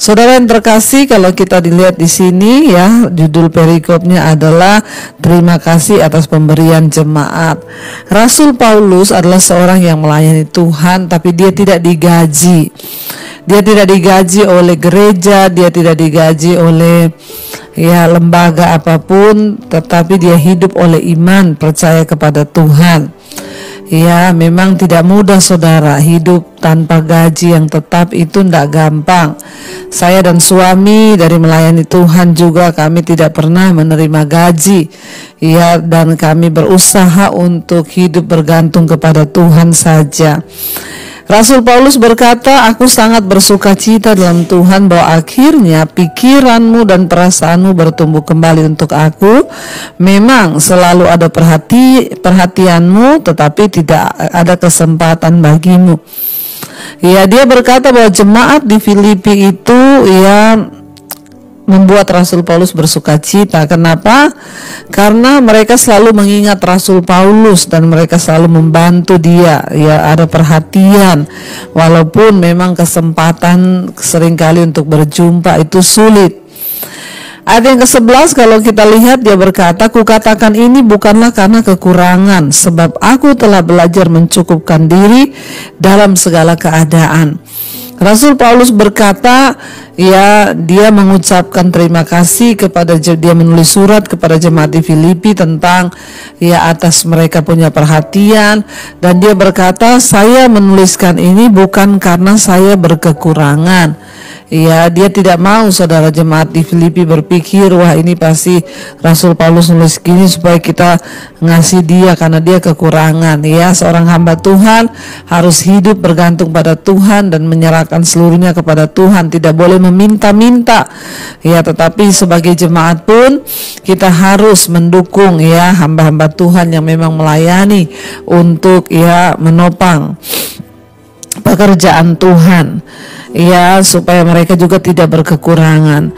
Saudara yang terkasih, kalau kita dilihat di sini ya, judul perikopnya adalah terima kasih atas pemberian jemaat. Rasul Paulus adalah seorang yang melayani Tuhan, tapi dia tidak digaji. Dia tidak digaji oleh gereja, dia tidak digaji oleh lembaga apapun, tetapi dia hidup oleh iman, percaya kepada Tuhan. Ya, memang tidak mudah saudara, hidup tanpa gaji yang tetap itu tidak gampang. Saya dan suami dari melayani Tuhan juga, kami tidak pernah menerima gaji. Ya, dan kami berusaha untuk hidup bergantung kepada Tuhan saja. Rasul Paulus berkata, aku sangat bersuka cita dalam Tuhan bahwa akhirnya pikiranmu dan perasaanmu bertumbuh kembali untuk aku. Memang selalu ada perhatianmu, tetapi tidak ada kesempatan bagimu. Ya, dia berkata bahwa jemaat di Filipi itu membuat Rasul Paulus bersuka cita. Kenapa? Karena mereka selalu mengingat Rasul Paulus dan mereka selalu membantu dia. Ya, ada perhatian, walaupun memang kesempatan seringkali untuk berjumpa itu sulit. Ayat yang ke-11 kalau kita lihat, dia berkata, kukatakan ini bukanlah karena kekurangan, sebab aku telah belajar mencukupkan diri dalam segala keadaan. Rasul Paulus berkata, dia mengucapkan terima kasih kepada, dia menulis surat kepada jemaat di Filipi tentang atas mereka punya perhatian, dan dia berkata, saya menuliskan ini bukan karena saya berkekurangan. Dia tidak mau saudara jemaat di Filipi berpikir, wah ini pasti Rasul Paulus nulis gini supaya kita ngasih dia karena dia kekurangan. Seorang hamba Tuhan harus hidup bergantung pada Tuhan dan menyerahkan seluruhnya kepada Tuhan, tidak boleh meminta-minta. Tetapi sebagai jemaat pun kita harus mendukung hamba-hamba Tuhan yang memang melayani untuk menopang pekerjaan Tuhan, supaya mereka juga tidak berkekurangan.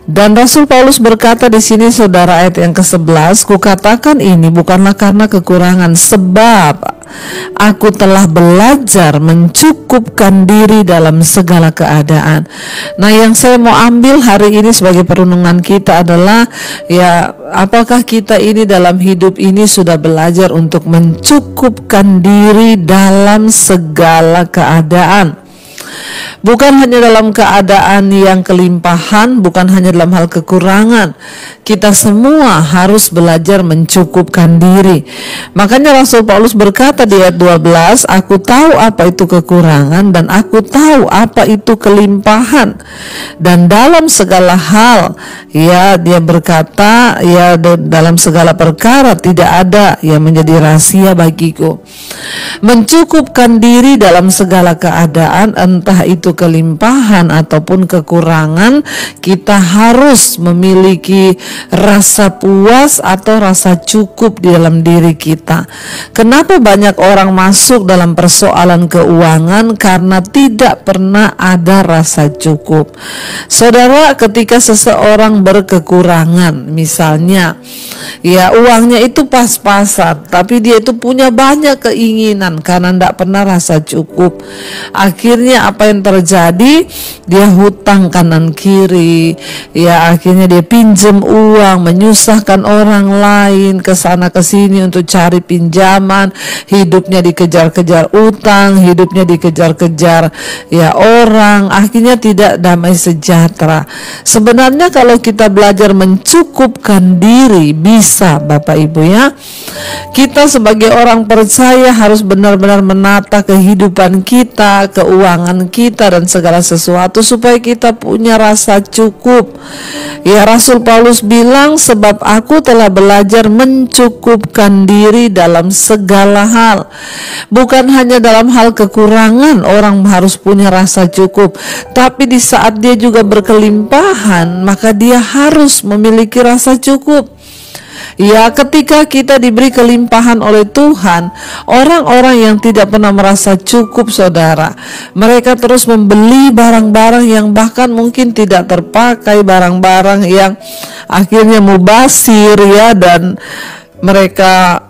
Dan Rasul Paulus berkata di sini saudara, ayat yang ke-11, kukatakan ini bukanlah karena kekurangan, sebab aku telah belajar mencukupkan diri dalam segala keadaan. Nah, yang saya mau ambil hari ini sebagai perenungan kita adalah apakah kita ini dalam hidup ini sudah belajar untuk mencukupkan diri dalam segala keadaan. Bukan hanya dalam keadaan yang kelimpahan, bukan hanya dalam hal kekurangan. Kita semua harus belajar mencukupkan diri. Makanya Rasul Paulus berkata di ayat 12, aku tahu apa itu kekurangan dan aku tahu apa itu kelimpahan. Dan dalam segala hal, dia berkata, dalam segala perkara tidak ada yang menjadi rahasia bagiku. Mencukupkan diri dalam segala keadaan, entah itu kelimpahan ataupun kekurangan, kita harus memiliki rasa puas atau rasa cukup di dalam diri kita. Kenapa banyak orang masuk dalam persoalan keuangan? Karena tidak pernah ada rasa cukup. Saudara, ketika seseorang berkekurangan, misalnya uangnya itu pas-pasan, tapi dia itu punya banyak keinginan karena tidak pernah rasa cukup. Akhirnya apa yang terjadi? Dia hutang kanan kiri, akhirnya dia pinjam uang, menyusahkan orang lain ke sana ke sini untuk cari pinjaman, hidupnya dikejar-kejar utang, hidupnya dikejar-kejar orang, akhirnya tidak damai sejahtera. Sebenarnya kalau kita belajar mencukupkan diri, bisa Bapak Ibu kita sebagai orang percaya harus benar-benar menata kehidupan kita, keuangan kita dan segala sesuatu supaya kita punya rasa cukup. Rasul Paulus bilang, sebab aku telah belajar mencukupkan diri dalam segala hal. Bukan hanya dalam hal kekurangan orang harus punya rasa cukup, tapi di saat dia juga berkelimpahan, maka dia harus memiliki rasa cukup. Ketika kita diberi kelimpahan oleh Tuhan, orang-orang yang tidak pernah merasa cukup saudara, mereka terus membeli barang-barang yang bahkan mungkin tidak terpakai, barang-barang yang akhirnya mubazir dan mereka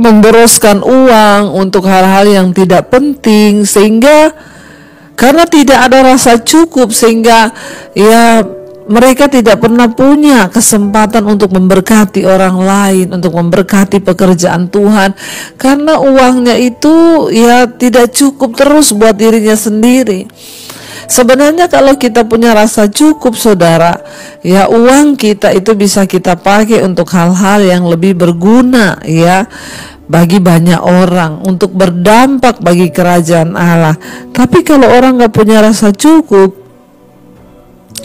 memboroskan uang untuk hal-hal yang tidak penting, sehingga Karena tidak ada rasa cukup, sehingga ya mereka tidak pernah punya kesempatan untuk memberkati orang lain, untuk memberkati pekerjaan Tuhan, karena uangnya itu ya tidak cukup terus buat dirinya sendiri. Sebenarnya kalau kita punya rasa cukup, saudara, ya uang kita itu bisa kita pakai untuk hal-hal yang lebih berguna, ya, bagi banyak orang, untuk berdampak bagi kerajaan Allah. Tapi kalau orang gak punya rasa cukup,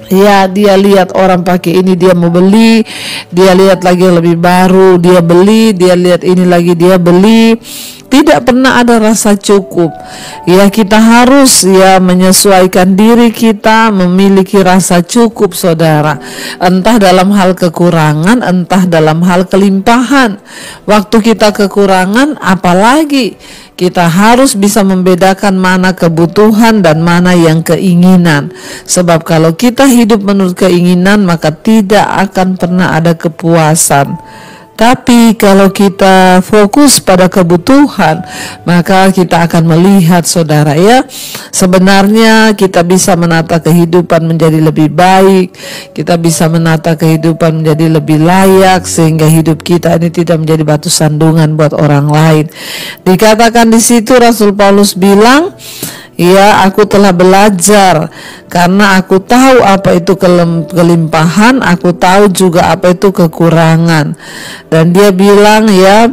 ya dia lihat orang pakai ini, dia mau beli, dia lihat lagi yang lebih baru, dia beli, dia lihat ini lagi, dia beli. Tidak pernah ada rasa cukup. Ya, kita harus ya menyesuaikan diri kita memiliki rasa cukup, saudara. Entah dalam hal kekurangan, entah dalam hal kelimpahan. Waktu kita kekurangan, apalagi kita harus bisa membedakan mana kebutuhan dan mana yang keinginan. Sebab kalau kita hidup menurut keinginan, maka tidak akan pernah ada kepuasan. Tapi kalau kita fokus pada kebutuhan, maka kita akan melihat, saudara, ya, sebenarnya kita bisa menata kehidupan menjadi lebih baik, kita bisa menata kehidupan menjadi lebih layak, sehingga hidup kita ini tidak menjadi batu sandungan buat orang lain. Dikatakan di situ Rasul Paulus bilang, ya, aku telah belajar karena aku tahu apa itu kelimpahan, aku tahu juga apa itu kekurangan. Dan dia bilang, ya,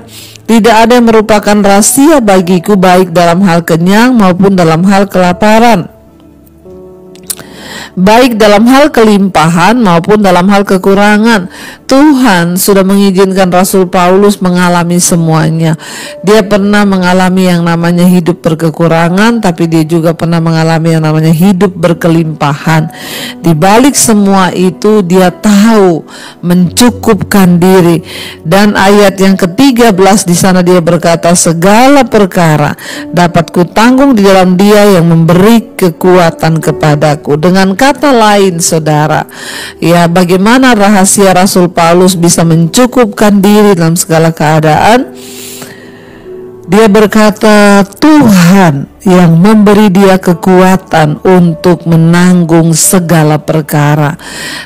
tidak ada yang merupakan rahasia bagiku, baik dalam hal kenyang maupun dalam hal kelaparan, baik dalam hal kelimpahan maupun dalam hal kekurangan. Tuhan sudah mengizinkan Rasul Paulus mengalami semuanya. Dia pernah mengalami yang namanya hidup berkekurangan, tapi dia juga pernah mengalami yang namanya hidup berkelimpahan. Di balik semua itu dia tahu mencukupkan diri. Dan ayat yang ke-13 di sana dia berkata, segala perkara dapat kutanggung di dalam Dia yang memberi kekuatan kepadaku. Dengan kata lain, saudara, ya, bagaimana rahasia Rasul Paulus bisa mencukupkan diri dalam segala keadaan? Dia berkata, Tuhan yang memberi dia kekuatan untuk menanggung segala perkara.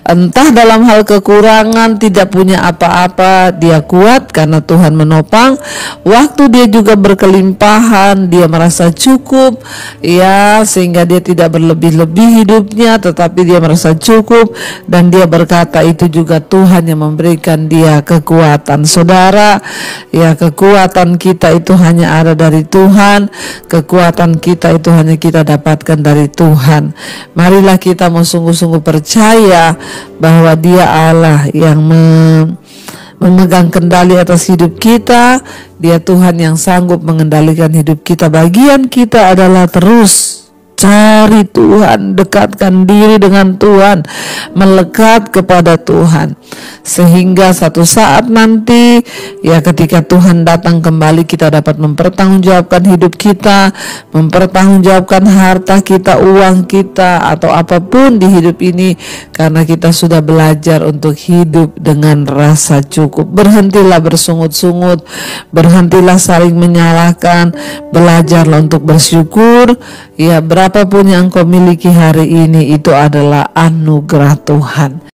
Entah dalam hal kekurangan, tidak punya apa-apa, dia kuat karena Tuhan menopang. Waktu dia juga berkelimpahan, dia merasa cukup, ya, sehingga dia tidak berlebih-lebih hidupnya, tetapi dia merasa cukup. Dan dia berkata itu juga Tuhan yang memberikan dia kekuatan. Saudara, ya, kekuatan kita itu hanya ada dari Tuhan. Kekuatan kita itu hanya kita dapatkan dari Tuhan. Marilah kita mau sungguh-sungguh percaya bahwa Dia Allah yang memegang kendali atas hidup kita. Dia Tuhan yang sanggup mengendalikan hidup kita. Bagian kita adalah terus cari Tuhan, dekatkan diri dengan Tuhan, melekat kepada Tuhan, sehingga satu saat nanti, ya, ketika Tuhan datang kembali, kita dapat mempertanggungjawabkan hidup kita, mempertanggungjawabkan harta kita, uang kita, atau apapun di hidup ini, karena kita sudah belajar untuk hidup dengan rasa cukup. Berhentilah bersungut-sungut, berhentilah saling menyalahkan, belajarlah untuk bersyukur. Ya, berapapun yang kau miliki hari ini itu adalah anugerah Tuhan.